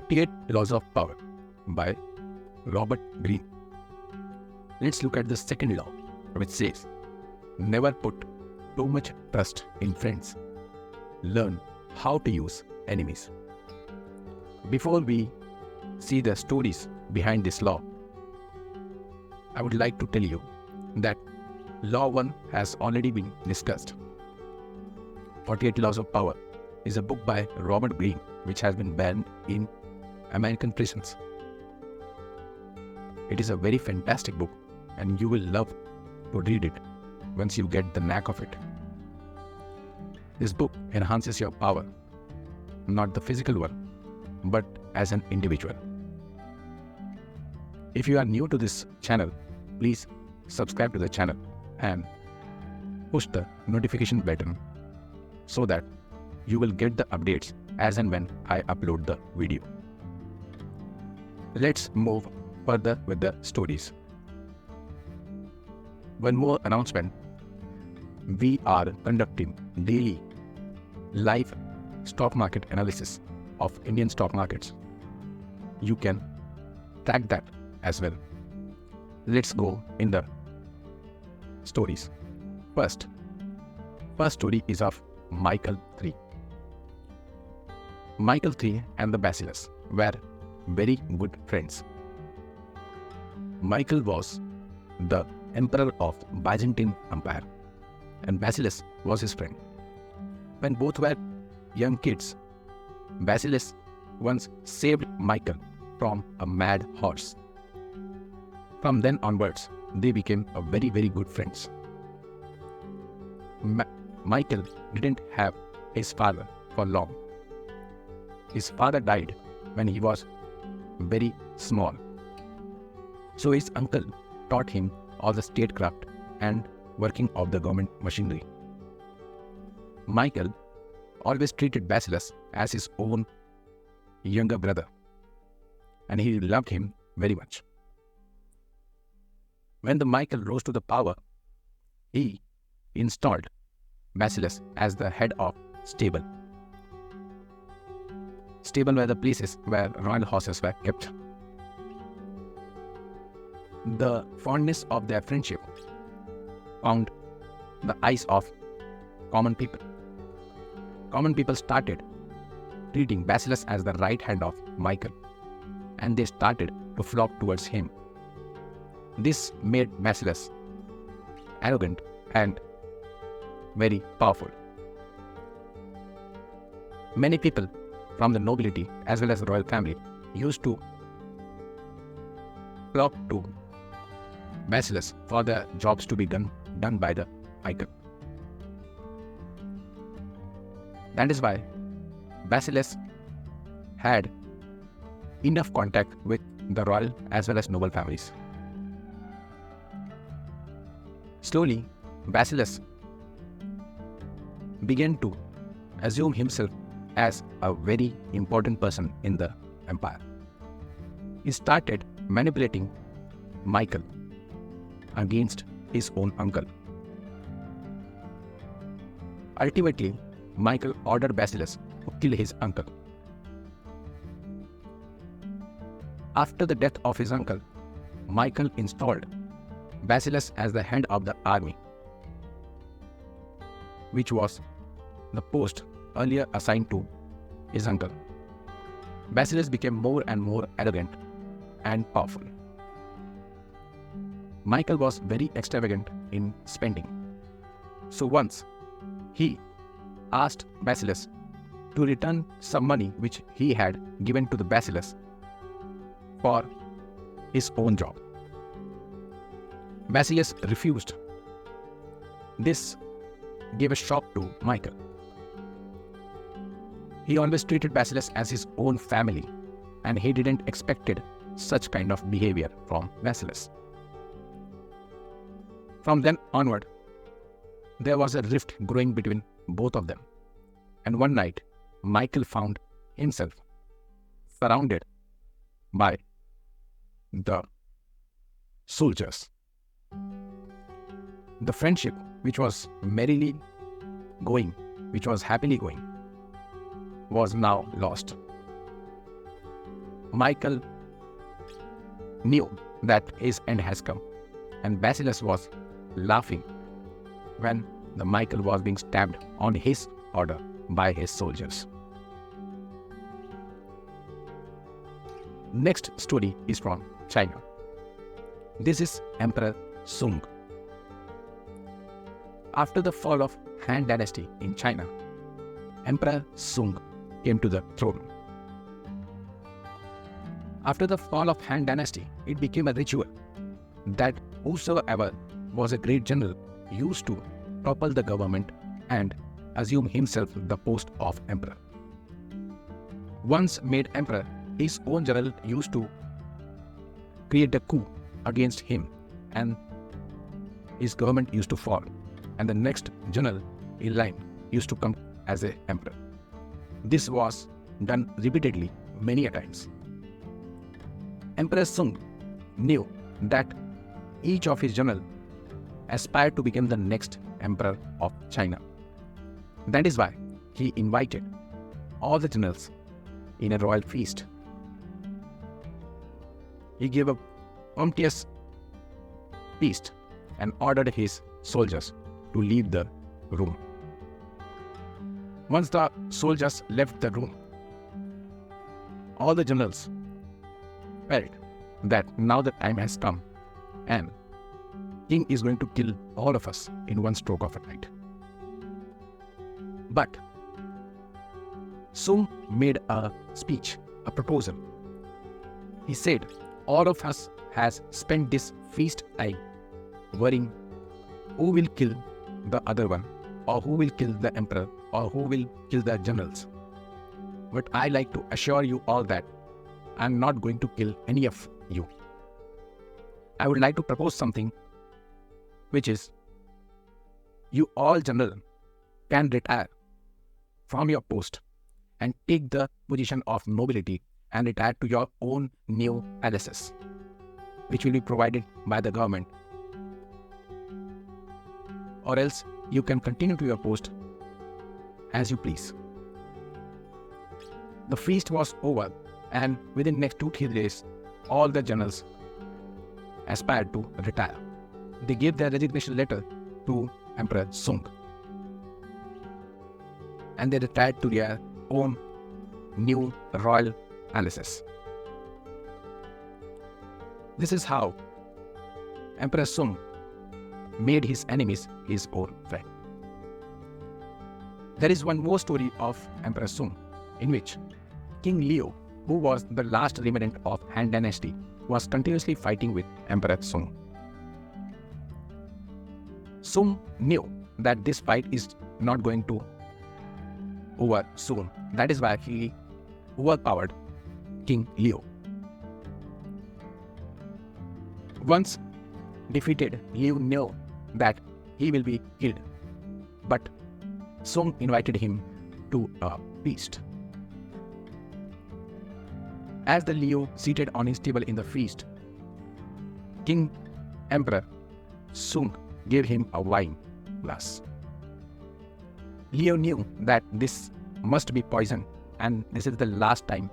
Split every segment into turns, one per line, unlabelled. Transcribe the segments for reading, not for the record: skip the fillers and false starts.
48 Laws of Power by Robert Greene. Let's look at the second law, which says, never put too much trust in friends. Learn how to use enemies. Before we see the stories behind this law, I would like to tell you that Law 1 has already been discussed. 48 Laws of Power is a book by Robert Greene which has been banned in American prisons. It is a very fantastic book and you will love to read it once you get the knack of it. This book enhances your power, not the physical one, but as an individual. If you are new to this channel, please subscribe to the channel and push the notification button so that you will get the updates as and when I upload the video. Let's move further with the stories. One more announcement. We are conducting daily live stock market analysis of Indian stock markets. You can track that as well. Let's go in the stories. First story is of Michael III. Michael III and the Bacillus were very good friends. Michael was the emperor of Byzantine Empire and Bacillus was his friend. When both were young kids, Bacillus once saved Michael from a mad horse. From then onwards, they became a very good friends. Michael didn't have his father for long. His father died when he was very small. So his uncle taught him all the statecraft and working of the government machinery. Michael always treated Bacillus as his own younger brother, and he loved him very much. When the Michael rose to the power, he installed Bacillus as the head of stable. Stable were the places where royal horses were kept. The fondness of their friendship found the eyes of common people. Common people started treating Bacillus as the right hand of Michael, and they started to flock towards him. This made Bacillus arrogant and very powerful. Many people from the nobility as well as the royal family used to flock to Bacillus for the jobs to be done by the Michael. That is why Bacillus had enough contact with the royal as well as noble families. Slowly, Bacillus began to assume himself as a very important person in the empire. He started manipulating Michael against his own uncle. Ultimately, Michael ordered Bacillus to kill his uncle. After the death of his uncle, Michael installed Bacillus as the head of the army, which was the post earlier assigned to his uncle. Bacillus became more and more arrogant and powerful. Michael was very extravagant in spending. So once he asked Bacillus to return some money which he had given to the Bacillus for his own job. Bacillus refused. This gave a shock to Michael. He always treated Bacillus as his own family, and he didn't expected such kind of behavior from Bacillus. From then onward, there was a rift growing between both of them. And one night, Michael found himself surrounded by the soldiers. The friendship which was merrily going, which was happily going, was now lost. Michael knew that his end has come, and Bacillus was laughing when the Michael was being stabbed on his order by his soldiers. Next story is from China. This is Emperor Sung. After the fall of Han Dynasty in China, Emperor Sung came to the throne. After the fall of Han Dynasty, it became a ritual that whosoever was a great general used to topple the government and assume himself the post of emperor. Once made emperor, his own general used to create a coup against him, and his government used to fall, and the next general in line used to come as an emperor. This was done repeatedly many a times. Emperor Sung knew that each of his generals aspired to become the next emperor of China. That is why he invited all the generals in a royal feast. He gave a sumptuous feast and ordered his soldiers to leave the room. Once the soldiers left the room, all the generals felt that now the time has come and king is going to kill all of us in one stroke of a night. But Sung made a speech, a proposal. He said, all of us has spent this feast time worrying who will kill the other one, or who will kill the emperor, or who will kill the generals. But I like to assure you all that I am not going to kill any of you. I would like to propose something, which is, you all general can retire from your post and take the position of nobility and retire to your own new palaces, which will be provided by the government. Or else you can continue to your post as you please. The feast was over, and within next 2-3 days, all the generals aspired to retire. They gave their resignation letter to Emperor Sung, and they retired to their own new royal palaces. This is how Emperor Sung made his enemies his own friend. There is one more story of Emperor Sung, in which King Liu, who was the last remnant of Han Dynasty, was continuously fighting with Emperor Sung. Sung knew that this fight is not going to over soon. That is why he overpowered King Liu. Once defeated, Liu knew that he will be killed, but Sung invited him to a feast. As the Liu seated on his table in the feast, King Emperor Sung gave him a wine glass. Liu knew that this must be poison, and this is the last time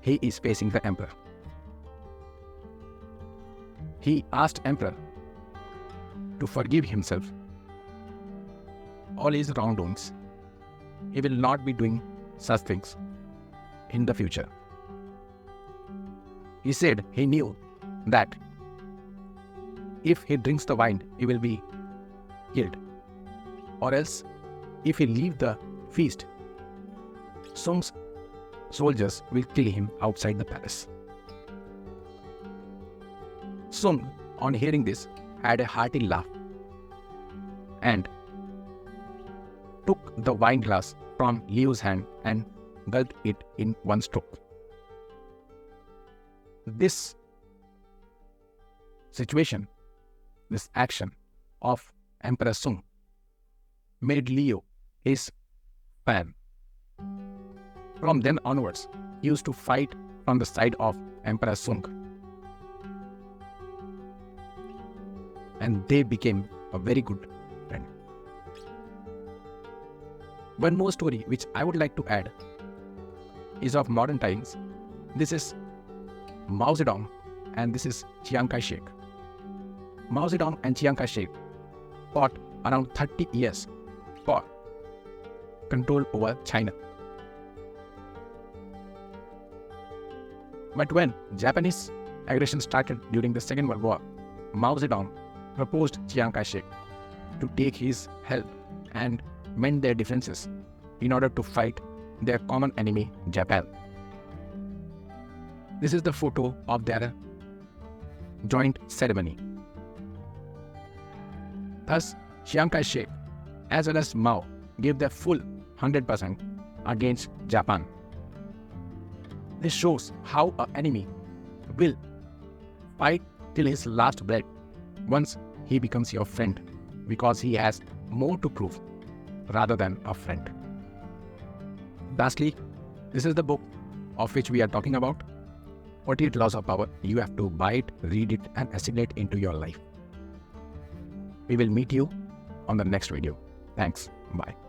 he is facing the emperor. He asked emperor to forgive himself all his wrongdoings. He will not be doing such things in the future. He said he knew that if he drinks the wine, he will be killed, or else if he leaves the feast, Sung's soldiers will kill him outside the palace. Sung, on hearing this, had a hearty laugh and took the wine glass from Liu's hand and gulped it in one stroke. This situation, this action of Emperor Sung made Liu his fan. From then onwards, he used to fight from the side of Emperor Sung, and they became a very good friend. One more story which I would like to add is of modern times, This is Mao Zedong and this is Chiang Kai-shek. Mao Zedong and Chiang Kai-shek fought around 30 years for control over China. But when Japanese aggression started during the Second World War, Mao Zedong proposed Chiang Kai-shek to take his help and mend their differences in order to fight their common enemy, Japan. This is the photo of their joint ceremony. Thus, Chiang Kai-shek as well as Mao gave their full 100% against Japan. This shows how an enemy will fight till his last breath once he becomes your friend, because he has more to prove rather than a friend. Lastly, this is the book of which we are talking about, 48 Laws of Power. You have to buy it, read it, and assimilate into your life. We will meet you on the next video. Thanks. Bye.